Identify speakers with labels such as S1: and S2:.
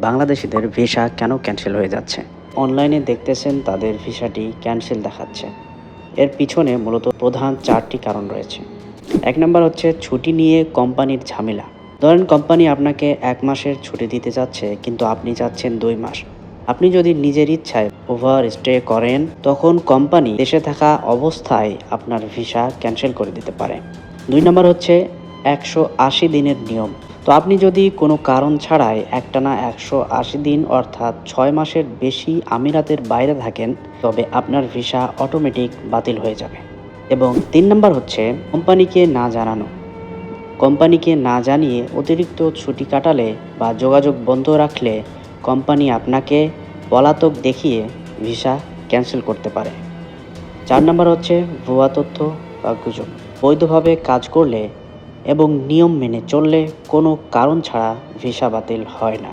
S1: বাংলাদেশিদের ভিসা কেন ক্যান্সেল হয়ে যাচ্ছে? অনলাইনে দেখতেছেন তাদের ভিসাটি ক্যান্সেল দেখাচ্ছে। এর পিছনে মূলত প্রধান ৪টি কারণ রয়েছে। ১ নাম্বার হচ্ছে ছুটি নিয়ে কোম্পানির ঝামেলা। ধরেন কোম্পানি আপনাকে ১ মাসের ছুটি দিতে চাচ্ছে কিন্তু আপনি চাচ্ছেন ২ মাস। আপনি যদি নিজের ইচ্ছায় ওভার স্টে করেন তখন কোম্পানি দেশে থাকা অবস্থায় আপনার ভিসা ক্যান্সেল করে দিতে পারে। ২ নাম্বার হচ্ছে ১৮০ দিনের নিয়ম। তো আপনি যদি কোনো কারণ ছাড়াই একটানা ১৮০ দিন অর্থাৎ ৬ মাসের বেশি আমিরাতের বাইরে থাকেন তবে আপনার ভিসা অটোমেটিক বাতিল হয়ে যাবে। এবং ৩ নাম্বার হচ্ছে কোম্পানিকে না জানানো। কোম্পানিকে না জানিয়ে অতিরিক্ত ছুটি কাটালে বা যোগাযোগ বন্ধ রাখলে কোম্পানি আপনাকে পলাতক দেখিয়ে ভিসা ক্যান্সেল করতে পারে। ৪ নাম্বার হচ্ছে ভুয়া তথ্য বা গুজব। বৈধভাবে কাজ করলে এবং নিয়ম মেনে চললে কোনো কারণ ছাড়া ভিসা বাতিল হয় না।